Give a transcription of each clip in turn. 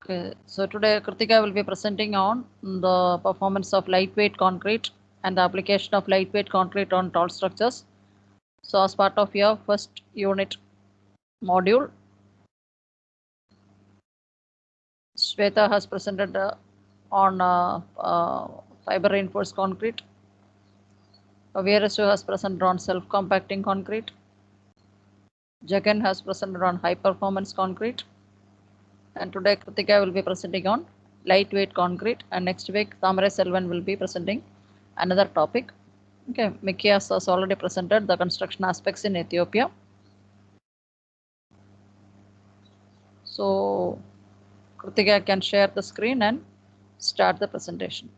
Okay, so today Kritika will be presenting on the performance of lightweight concrete and the application of lightweight concrete on tall structures. So as part of your first unit module, Shweta has presented on fiber reinforced concrete. Veerasu has presented on self-compacting concrete. Jagan has presented on high performance concrete. And today Kritika will be presenting on lightweight concrete, and next week Thamare Selvan will be presenting another topic. Okay, Mikias has already presented the construction aspects in Ethiopia. So Kritika can share the screen and start the presentation.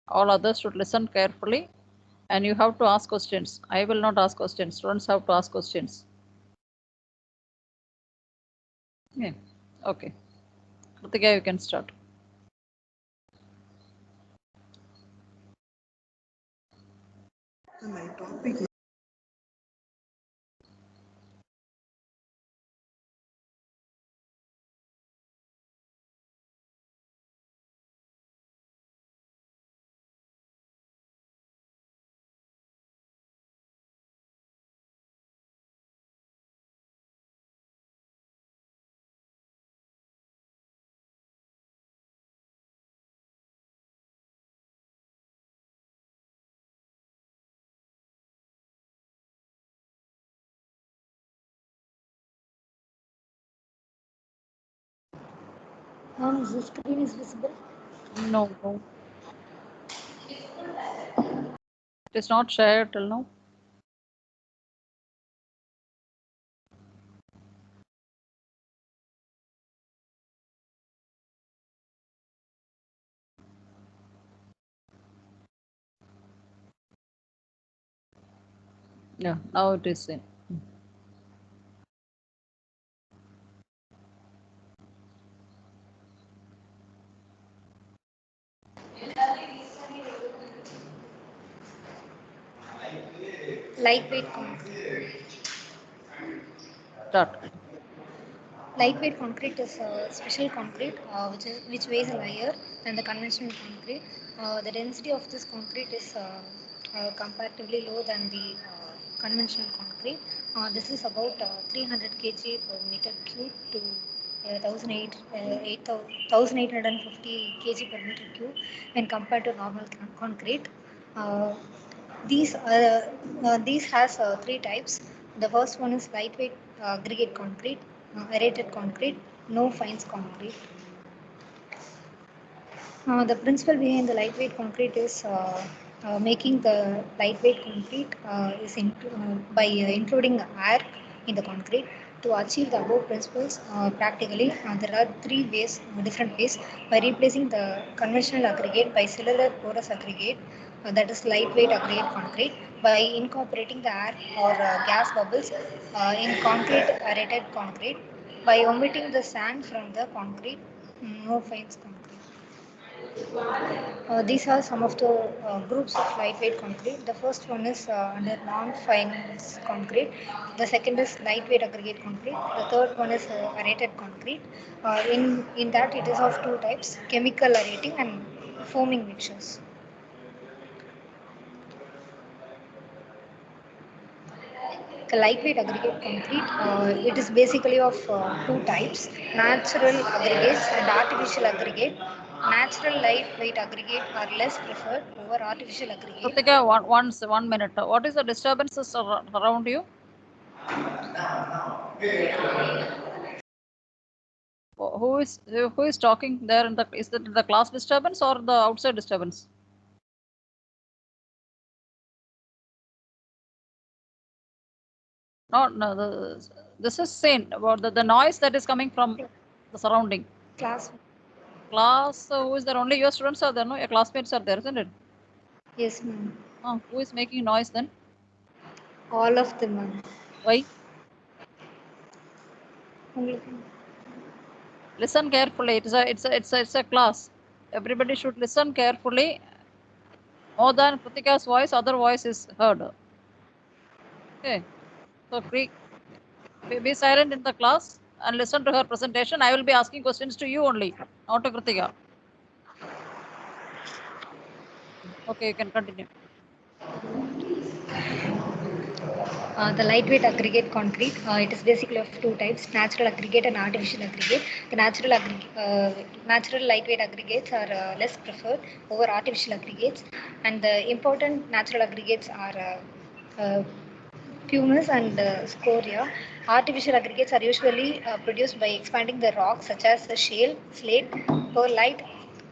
All others should listen carefully and you have to ask questions. I will not ask questions. Students have to ask questions. Yeah. Okay. Kritika, you can start. My topic. Ma'am, the screen is visible? No, no. It is not shared till now. Yeah, now it is in. Lightweight concrete. Start. Lightweight concrete is a special concrete which weighs lighter than the conventional concrete. The density of this concrete is comparatively low than the conventional concrete. This is about 300 kg per meter cube to 1850 kg per meter cube when compared to normal concrete. Uh, these has three types. The first one is lightweight aggregate concrete, aerated concrete, no fines concrete. The principle behind the lightweight concrete is making the lightweight concrete by including air in the concrete. To achieve the above principles practically, there are three ways, different ways, by replacing the conventional aggregate by cellular porous aggregate, that is lightweight aggregate concrete, by incorporating the air or gas bubbles in concrete aerated concrete, by omitting the sand from the concrete, no fines concrete. These are some of the groups of lightweight concrete. The first one is under non-fines concrete. The second is lightweight aggregate concrete. The third one is aerated concrete. In that it is of two types: chemical aerating and foaming mixtures. The lightweight aggregate concrete, it is basically of two types: natural aggregates and artificial aggregate. Natural lightweight aggregate are less preferred over artificial aggregate. Kritika, 1 minute. What is the disturbances around you? Who is talking there? Is it the class disturbance or the outside disturbance? No, no. This is seen about the noise that is coming from the surrounding. Class. Class, who is there? Only your students are there, no? Your classmates are there, isn't it? Yes, ma'am. Who is making noise then? All of them, ma'am. Why? உங்களுக்கு Listen carefully. It's a class. Everybody should listen carefully. More than Kritika's voice, other voice is heard. Okay. So be silent in the class. and listen to her presentation. I will be asking questions to you only, not to Kritika. Okay, you can continue. The lightweight aggregate concrete, it is basically of two types, natural aggregate and artificial aggregate. The natural lightweight aggregates are less preferred over artificial aggregates, and the important natural aggregates are pumice and scoria. Artificial aggregates are usually produced by expanding the rocks such as the shale, slate, perlite,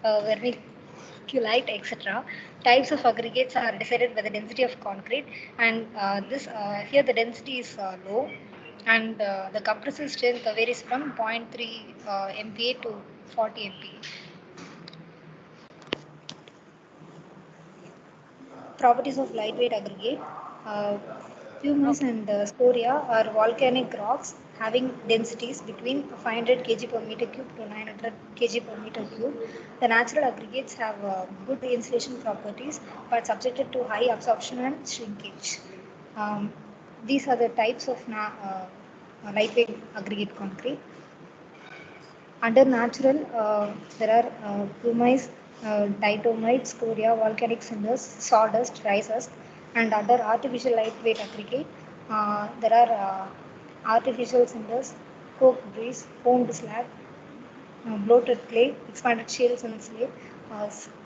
vermiculite, etc. Types of aggregates are decided by the density of concrete, and this here the density is low, and the compressive strength varies from zero point 0.3 MPa to 40 MPa. Properties of lightweight aggregate. Uh, Pumice and scoria are volcanic rocks having densities between 500 kg per meter cube to 900 kg per meter cube. The natural aggregates have good insulation properties but subjected to high absorption and shrinkage. Um, these are the types of lightweight aggregate concrete. Under natural, there are pumice, diatomite, scoria, volcanic cinders, sawdust, rice husk, and under artificial lightweight aggregate, there are artificial cinders, coke grease, foamed slag, bloated clay, expanded shales and slate,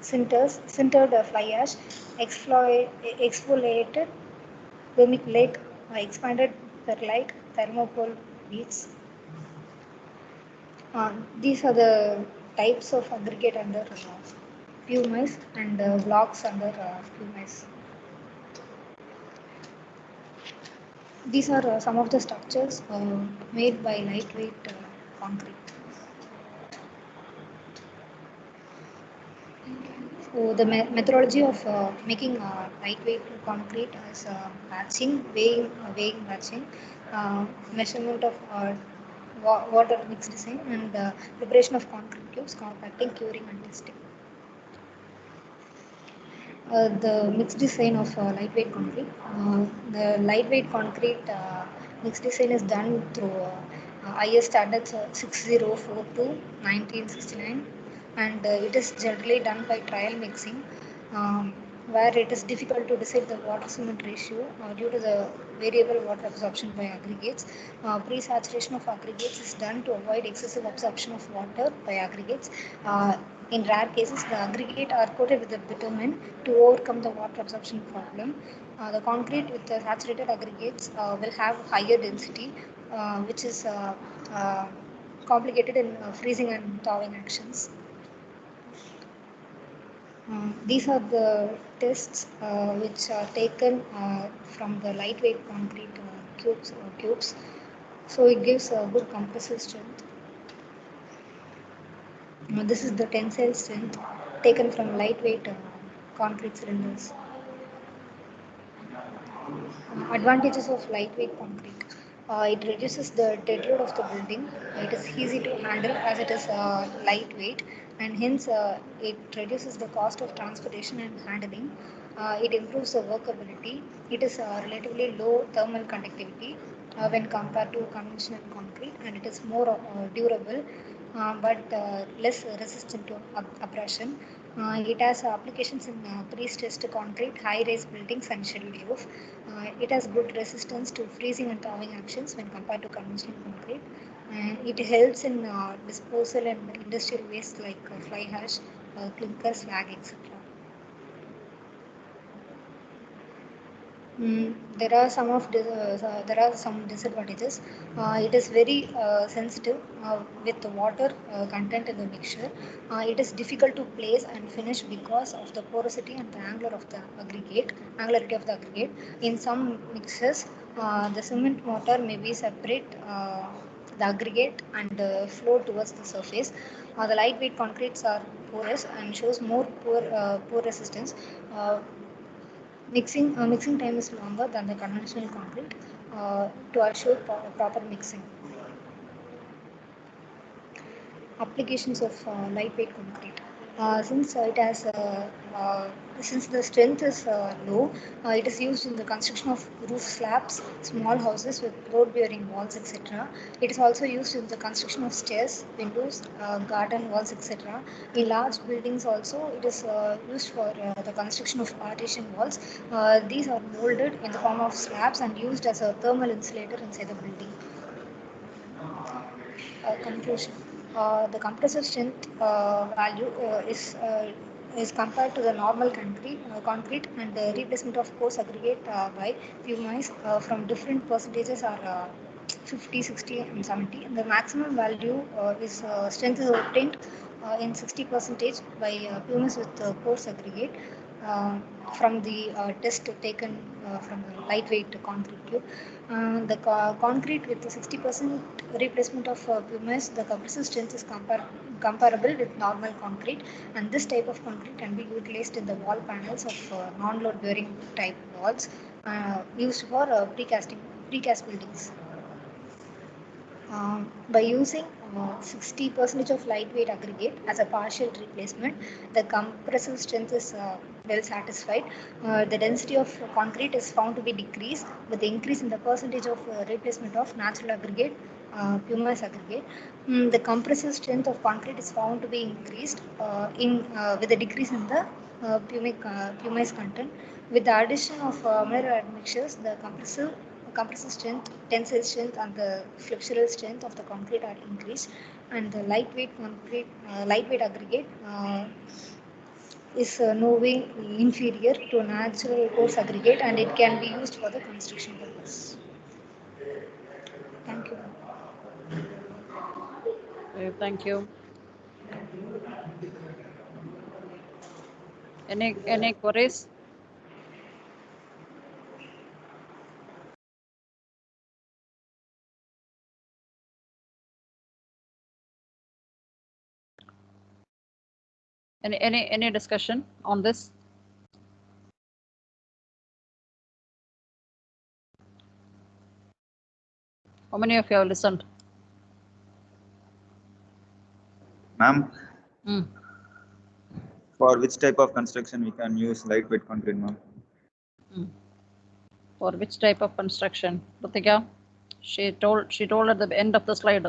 sintered fly ash, exfoliated vermiculite, expanded perlite, thermopole beads. These are the types of aggregate under pumice and blocks under pumice. These are some of the structures made by lightweight concrete. So the methodology of making lightweight concrete is batching, weighing batching, measurement of water mix design, and preparation of concrete cubes, compacting, curing, and testing. The mixed design of lightweight concrete. The lightweight concrete mixed design is done through IS standards 6042/1969, and it is generally done by trial mixing, where it is difficult to decide the water cement ratio due to the variable water absorption by aggregates. Pre-saturation of aggregates is done to avoid excessive absorption of water by aggregates. In rare cases, the aggregate are coated with the bitumen to overcome the water absorption problem. The concrete with the saturated aggregates will have higher density, which is uh, complicated in freezing and thawing actions. These are the tests which are taken from the lightweight concrete cubes. So it gives a good compressive strength. This is the tensile strength taken from lightweight concrete cylinders. Advantages of lightweight concrete. It reduces the dead load of the building. It is easy to handle as it is lightweight, and hence it reduces the cost of transportation and handling. It improves the workability. It is relatively low thermal conductivity when compared to conventional concrete, and it is more durable, but less resistant to abrasion. It has applications in pre-stressed concrete, high-rise buildings, and scheduled use. It has good resistance to freezing and thawing actions when compared to conventional concrete. It helps in disposal and industrial waste like fly ash, clinker, slag, etc. There are some disadvantages. It is very sensitive with the water content in the mixture. It is difficult to place and finish because of the porosity and the angularity of the aggregate. In some mixes, the cement mortar may be separate the aggregate and flow towards the surface. The lightweight concretes are porous and shows more poor resistance. Mixing time is longer than the conventional concrete to assure proper mixing. Applications of lightweight concrete. Since it has Since the strength is low, it is used in the construction of roof slabs, small houses with load-bearing walls, etc. It is also used in the construction of stairs, windows, garden walls, etc. In large buildings also, it is used for the construction of partition walls. These are molded in the form of slabs and used as a thermal insulator inside the building. Conclusion. The compressive strength value is compared to the normal concrete and the replacement of coarse aggregate by pumice from different percentages are 50, 60 and 70. And the maximum value is strength is obtained in 60 percentage by pumice with coarse aggregate from the test taken from the lightweight concrete cube. The concrete with the 60% replacement of pumice, the compressive strength is comparable with normal concrete, and this type of concrete can be utilized in the wall panels of non-load bearing type walls used for precast buildings. By using 60% of lightweight aggregate as a partial replacement, the compressive strength is well satisfied. The density of concrete is found to be decreased with the increase in the percentage of replacement of natural aggregate, pumice aggregate. The compressive strength of concrete is found to be increased with a decrease in the pumice content. With the addition of mineral admixtures, the compressive strength, tensile strength, and the flexural strength of the concrete are increased, and the lightweight aggregate is no way inferior to natural coarse aggregate, and it can be used for the construction purpose. Thank you. Okay, thank you. Any queries? Any discussion on this? How many of you have listened? Ma'am, Hmm. for which type of construction we can use lightweight concrete, ma'am? For which type of construction? Pratika? She told at the end of the slide.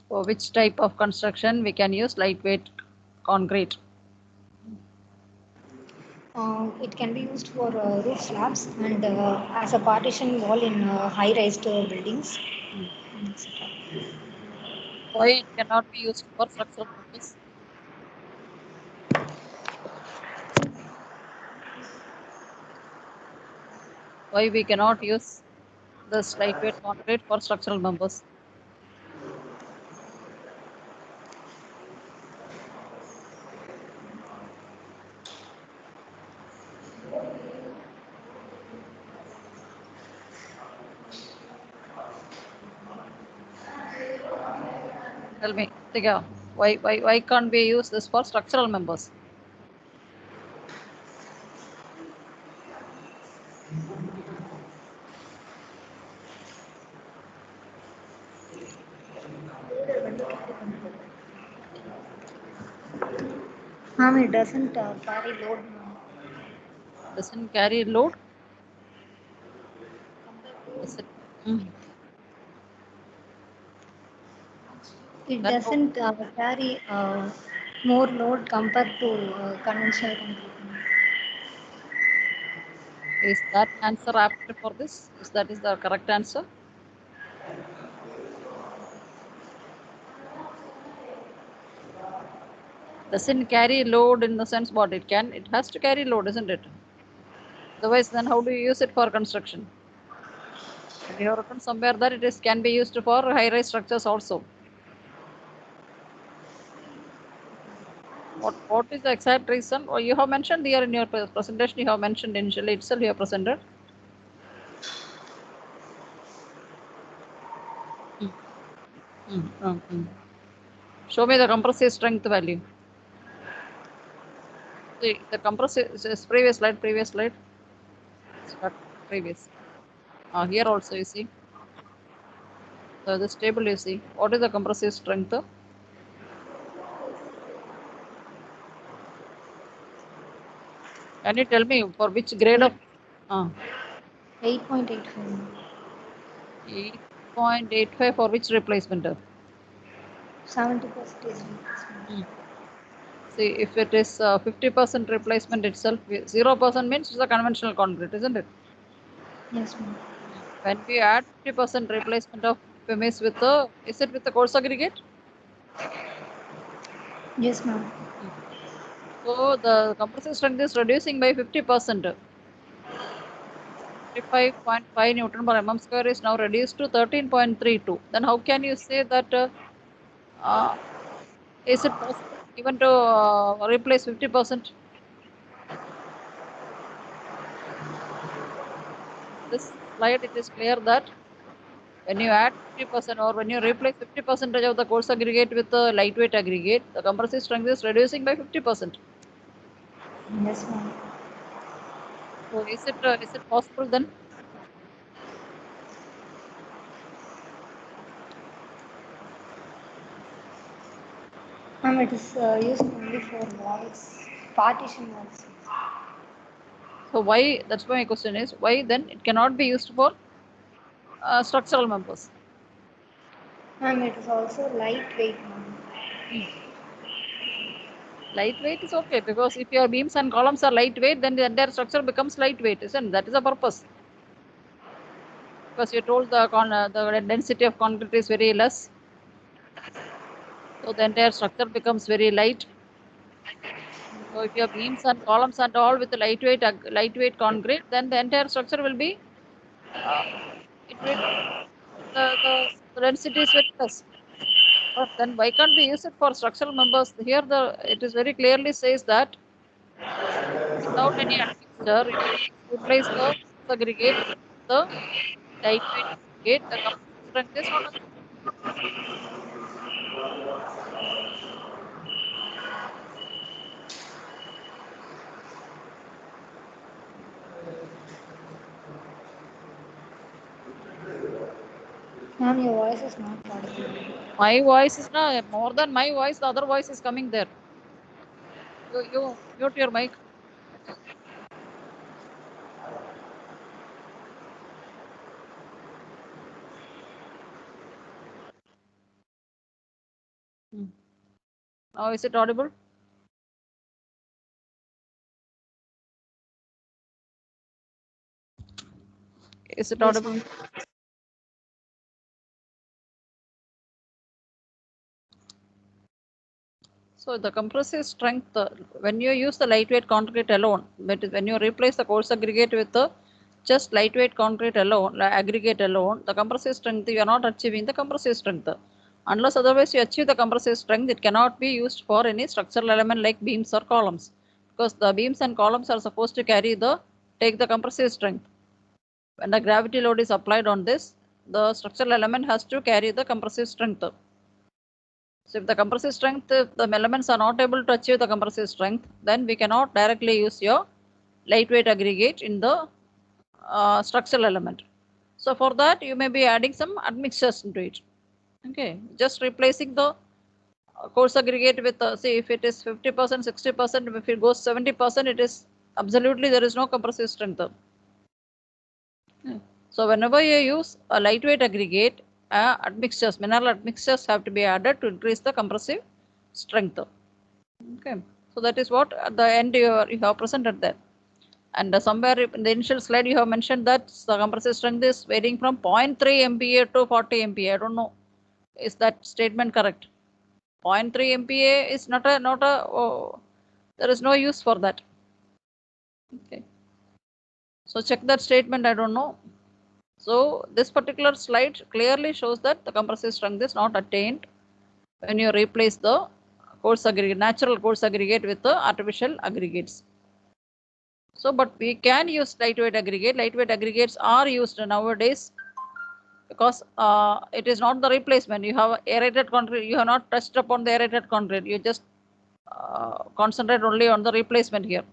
For which type of construction we can use lightweight concrete? It can be used for roof slabs and as a partition wall in high-rise buildings, etc. Why it cannot be used for structural purpose? Why we cannot use this lightweight concrete for structural members? Tell me, Pratika, why can't we use this for structural members? Ma'am, it doesn't carry load. Doesn't carry load? Does it? It Then doesn't carry more load compared to conventional concrete. is that answer apt for this? Is that the correct answer? Doesn't carry load in the sense what it can. It has to carry load, isn't it? Otherwise, then how do you use it for construction? And you have written somewhere that it can be used for high-rise structures also. What is the exact reason? Or you have mentioned here in your presentation, you have mentioned initially itself you have presented. Show me the compressive strength value. See, the compressive is previous slide. Start previous. Here also you see. So this table you see. What is the compressive strength? Can you tell me for which grade of 8.85. 8.85 for which replacement? 70% replacement. See, if it is 50% replacement itself, 0% means it's a conventional concrete, isn't it? Yes, ma'am. When we add 50% replacement of PMS with the, is it with the coarse aggregate? Yes, ma'am. So the compressive strength is reducing by 50%. 55.5 Newton per mm square is now reduced to 13.32. Then how can you say that is it possible even to replace 50%? This slide, it is clear that when you add 50% or when you replace 50% of the coarse aggregate with the lightweight aggregate, the compressive strength is reducing by 50%. Yes, ma'am. So is it possible then? Ma'am, it is used only for walls, partition walls. So why? That's my question is why then it cannot be used for structural members. Ma'am, it is also lightweight, ma'am. Lightweight is okay because if your beams and columns are lightweight, then the entire structure becomes lightweight, isn't it? That is the purpose. Because you told the density of concrete is very less, so the entire structure becomes very light. So if your beams and columns are all with the lightweight concrete, then the entire structure will be the density is very less. But then why can't we use it for structural members? Here it is very clearly says that without any admixture, if you replace the aggregate with the lightweight aggregate, the compressive strength is not. Ma'am, your voice is not audible. My voice is not more than my voice. The other voice is coming there. You mute your mic. Now is it audible? Is it Yes, audible? ma'am. So the compressive strength, when you use the lightweight concrete alone, but when you replace the coarse aggregate with the just lightweight concrete alone, aggregate alone, the compressive strength, you are not achieving the compressive strength. Unless otherwise you achieve the compressive strength, it cannot be used for any structural element like beams or columns. Because the beams and columns are supposed to take the compressive strength. When the gravity load is applied on this, the structural element has to carry the compressive strength. So if the compressive strength, if the elements are not able to achieve the compressive strength, then we cannot directly use your lightweight aggregate in the structural element. So for that, you may be adding some admixtures into it. Okay, just replacing the coarse aggregate with, see, if it is 50%, 60%, if it goes 70%, it is absolutely there is no compressive strength. So whenever you use a lightweight aggregate, admixtures, mineral admixtures have to be added to increase the compressive strength. Okay, so that is what at the end you have presented there. And somewhere in the initial slide you have mentioned that the compressive strength is varying from 0.3 MPa to 40 MPa. I don't know, is that statement correct? 0.3 MPa is not a there is no use for that. Okay, so check that statement. I don't know. So this particular slide clearly shows that the compressive strength is not attained when you replace the coarse aggregate, natural coarse aggregate with the artificial aggregates. So, but we can use lightweight aggregate. Lightweight aggregates are used nowadays because it is not the replacement. You have aerated concrete. You have not touched upon the aerated concrete. You just concentrate only on the replacement here.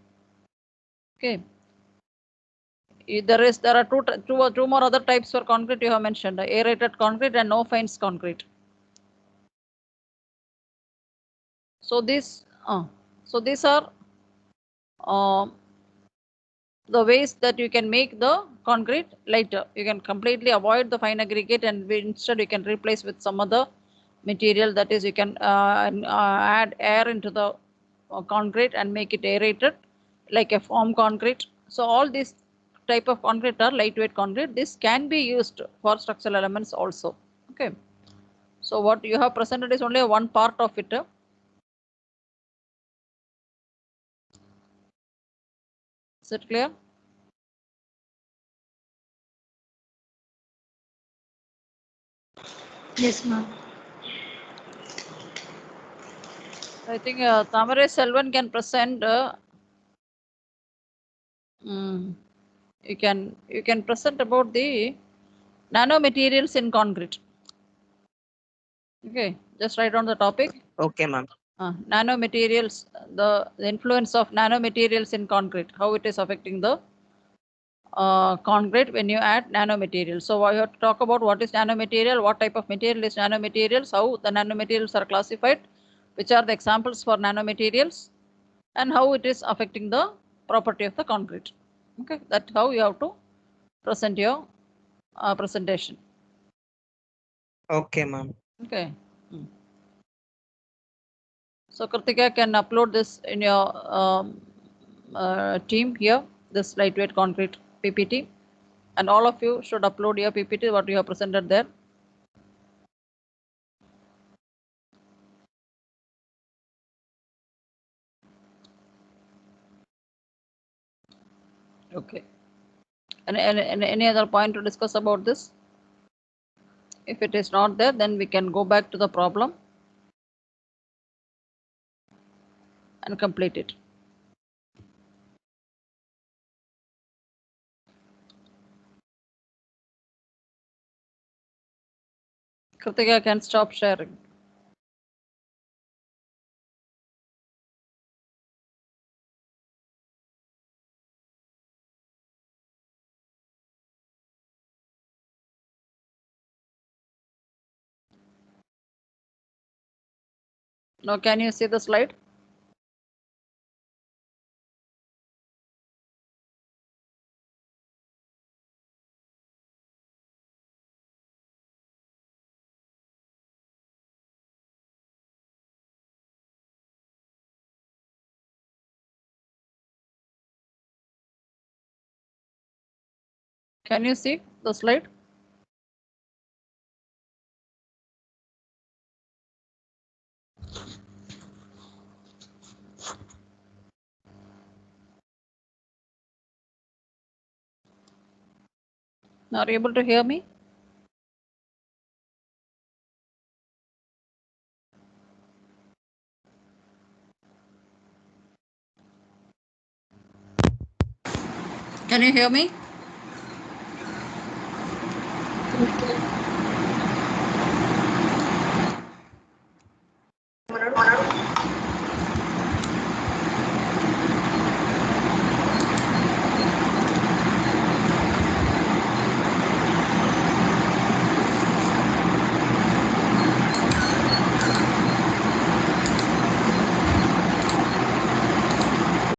Okay. There are two more other types for concrete you have mentioned: aerated concrete and no fines concrete. So these are the ways that you can make the concrete lighter. You can completely avoid the fine aggregate and instead you can replace with some other material, that is you can add air into the concrete and make it aerated like a foam concrete. So all these type of concrete are lightweight concrete. This can be used for structural elements also. Okay. So what you have presented is only one part of it. Is it clear? Yes, ma'am. I think Thamare Selvan can present. You can present about the nanomaterials in concrete. Okay, just write down the topic. Okay, ma'am. Nanomaterials, the influence of nanomaterials in concrete, how it is affecting the concrete when you add nanomaterials. So I have to talk about what is nanomaterial, what type of material is nanomaterials, how the nanomaterials are classified, which are the examples for nanomaterials, and how it is affecting the property of the concrete. Okay, that's how you have to present your presentation. Okay, ma'am. Okay. So Kritika can upload this in your team here, this lightweight concrete PPT, and all of you should upload your PPT what you have presented there. Okay. And any other point to discuss about this? If it is not there, then we can go back to the problem and complete it. Kritika can stop sharing. Now, can you see the slide? Can you see the slide? Are you able to hear me? Can you hear me?